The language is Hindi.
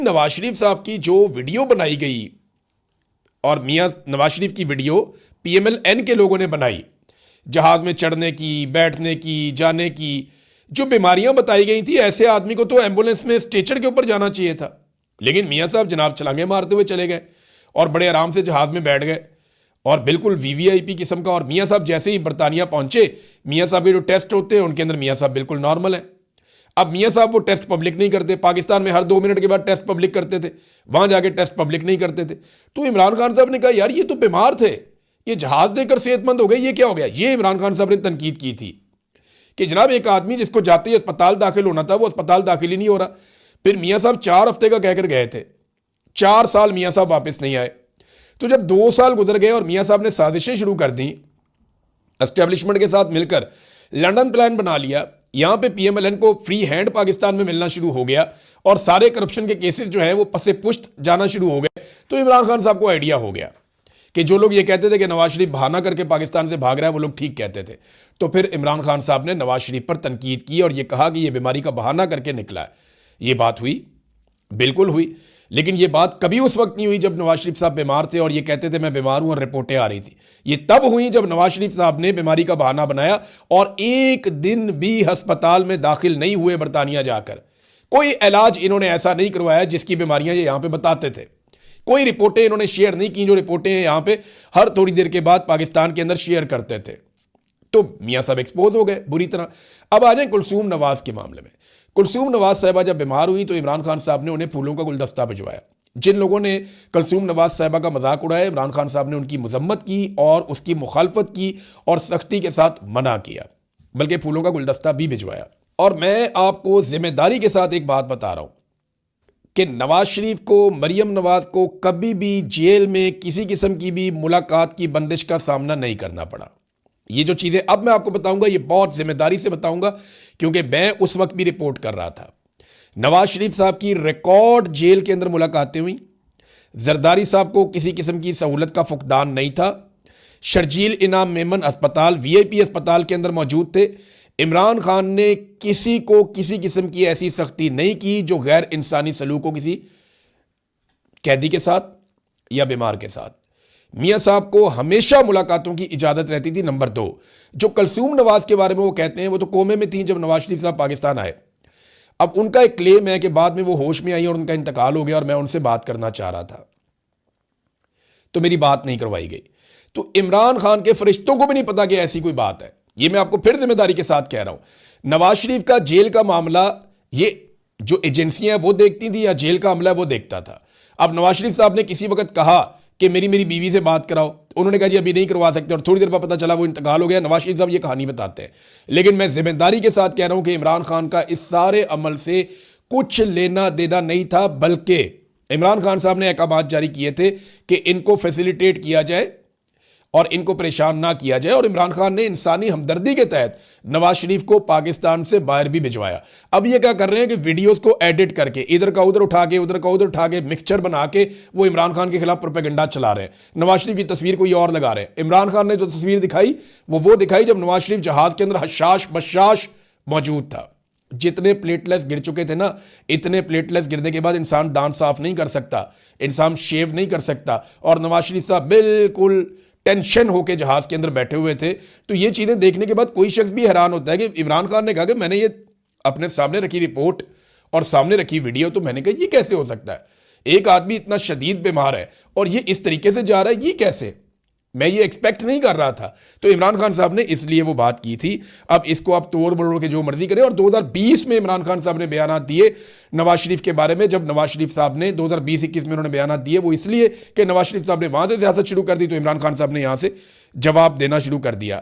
नवाज शरीफ साहब की जो वीडियो बनाई गई और मियां नवाज शरीफ की वीडियो PMLN के लोगों ने बनाई, जहाज में चढ़ने की, बैठने की, जाने की, जो बीमारियां बताई गई थी, ऐसे आदमी को तो एम्बुलेंस में स्ट्रेचर के ऊपर जाना चाहिए था। लेकिन मियां साहब जनाब छलांगे मारते हुए चले गए और बड़े आराम से जहाज में बैठ गए और बिल्कुल VVIP किस्म का। और मियां साहब जैसे ही बरतानिया पहुंचे, मियां साहब के जो टेस्ट होते हैं उनके अंदर मियां साहब बिल्कुल नॉर्मल है। अब मियां साहब वो टेस्ट पब्लिक नहीं करते। पाकिस्तान में हर 2 मिनट के बाद टेस्ट पब्लिक करते थे, वहां जाके टेस्ट पब्लिक नहीं करते थे। तो इमरान खान साहब ने कहा यार ये तो बीमार थे, ये जहाज देकर सेहतमंद हो गए, ये क्या हो गया। ये इमरान खान साहब ने तनकीद की थी कि जनाब एक आदमी जिसको जाते ही अस्पताल दाखिल होना था वो अस्पताल दाखिल ही नहीं हो रहा। फिर मियां साहब 4 हफ्ते का कहकर गए थे, 4 साल मियां साहब वापस नहीं आए। तो जब 2 साल गुजर गए और मियां साहब ने साजिशें शुरू कर दी, एस्टेब्लिशमेंट के साथ मिलकर लंदन प्लान बना लिया, यहां पे PMLN को फ्री हैंड पाकिस्तान में मिलना शुरू हो गया और सारे करप्शन के केसेस जो हैं वो पसे पुश्त जाना शुरू हो गए। तो इमरान खान साहब को आइडिया हो गया कि जो लोग ये कहते थे कि नवाज शरीफ बहाना करके पाकिस्तान से भाग रहा है, वो लोग ठीक कहते थे। तो फिर इमरान खान साहब ने नवाज शरीफ पर तनकीद की और ये कहा कि ये बीमारी का बहाना करके निकला है। ये बात हुई, बिल्कुल हुई, लेकिन ये बात कभी उस वक्त नहीं हुई जब नवाज शरीफ साहब बीमार थे और ये कहते थे मैं बीमार हूं और रिपोर्टें आ रही थी। ये तब हुई जब नवाज शरीफ साहब ने बीमारी का बहाना बनाया और एक दिन भी अस्पताल में दाखिल नहीं हुए बरतानिया जाकर। कोई इलाज इन्होंने ऐसा नहीं करवाया जिसकी बीमारियां ये यहां पे बताते थे। कोई रिपोर्टें इन्होंने शेयर नहीं की जो रिपोर्टें यहां पे हर थोड़ी देर के बाद पाकिस्तान के अंदर शेयर करते थे। तो मियां साहब एक्सपोज हो गए बुरी तरह। अब आ जाए कुलसूम नवाज के मामले में। कुलसूम नवाज साहिबा जब बीमार हुई तो इमरान खान साहब ने उन्हें फूलों का गुलदस्ता भिजवाया। जिन लोगों ने कुलसूम नवाज साहिबा का मजाक उड़ाया, इमरान खान साहब ने उनकी मजम्मत की और उसकी मुखालफत की और सख्ती के साथ मना किया, बल्कि फूलों का गुलदस्ता भी भिजवाया। और मैं आपको जिम्मेदारी के साथ एक बात बता रहा हूं कि नवाज शरीफ को, मरियम नवाज को कभी भी जेल में किसी किस्म की भी मुलाकात की बंदिश का सामना नहीं करना पड़ा। ये जो चीज़ें अब मैं आपको बताऊंगा ये बहुत जिम्मेदारी से बताऊंगा, क्योंकि मैं उस वक्त भी रिपोर्ट कर रहा था। नवाज शरीफ साहब की रिकॉर्ड जेल के अंदर मुलाकातें हुई। जरदारी साहब को किसी किस्म की सहूलत का फुकदान नहीं था। शर्जील इनाम मेमन अस्पताल, VIP अस्पताल के अंदर मौजूद थे। इमरान खान ने किसी को किसी किस्म की ऐसी सख्ती नहीं की जो गैर इंसानी सलूक हो किसी कैदी के साथ या बीमार के साथ। मियां साहब को हमेशा मुलाकातों की इजाजत रहती थी। नंबर 2, जो कुलसूम नवाज के बारे में वो कहते हैं, वो तो कोमे में थी जब नवाज शरीफ साहब पाकिस्तान आए। अब उनका एक क्लेम है कि बाद में वो होश में आई और उनका इंतकाल हो गया और मैं उनसे बात करना चाह रहा था, तो मेरी बात नहीं करवाई गई। तो इमरान खान के फरिश्तों को भी नहीं पता कि ऐसी कोई बात है। ये मैं आपको फिर जिम्मेदारी के साथ कह रहा हूं। नवाज शरीफ का जेल का मामला ये जो एजेंसियां वो देखती थी या जेल का अमला वो देखता था। अब नवाज शरीफ साहब ने किसी वक्त कहा कि मेरी बीवी से बात कराओ, उन्होंने कहा जी अभी नहीं करवा सकते और थोड़ी देर बाद पता चला वो इंतकाल हो गया। नवाज शरीफ साहब ये कहानी बताते हैं। लेकिन मैं जिम्मेदारी के साथ कह रहा हूं कि इमरान खान का इस सारे अमल से कुछ लेना देना नहीं था, बल्कि इमरान खान साहब ने अहकाम जारी किए थे कि इनको फैसिलिटेट किया जाए और इनको परेशान ना किया जाए। और इमरान खान ने इंसानी हमदर्दी के तहत नवाज शरीफ को पाकिस्तान से बाहर भी भिजवाया। अब ये क्या कर रहे हैं कि वीडियोस को एडिट करके इधर का उधर उठा के, उधर का उधर उठा के, मिक्सचर बना के वो इमरान खान के खिलाफ प्रोपेगेंडा चला रहे हैं। नवाज शरीफ की तस्वीर कोई और लगा रहे हैं। इमरान खान ने जो तस्वीर दिखाई वो दिखाई जब नवाज शरीफ जहाज के अंदर हशाश बशाश मौजूद था। जितने प्लेटलेट्स गिर चुके थे ना, इतने प्लेटलेट्स गिरने के बाद इंसान दांत साफ नहीं कर सकता, इंसान शेव नहीं कर सकता। और नवाज शरीफ साहब बिल्कुल टेंशन होके जहाज के अंदर बैठे हुए थे। तो ये चीजें देखने के बाद कोई शख्स भी हैरान होता है कि इमरान खान ने कहा कि मैंने ये अपने सामने रखी रिपोर्ट और सामने रखी वीडियो, तो मैंने कहा ये कैसे हो सकता है, एक आदमी इतना शदीद बीमार है और ये इस तरीके से जा रहा है, ये कैसे, मैं ये एक्सपेक्ट नहीं कर रहा था। तो इमरान खान साहब ने इसलिए वो बात की थी। अब इसको आप तोड़ मरोड़ के जो मर्जी करें। और 2020 में इमरान खान साहब ने बयान दिए नवाज शरीफ के बारे में। जब नवाज शरीफ साहब ने 2020-21 में उन्होंने बयान दिए, वो इसलिए कि नवाज शरीफ साहब ने वहां से सियासत शुरू कर दी, तो इमरान खान साहब ने यहां से जवाब देना शुरू कर दिया।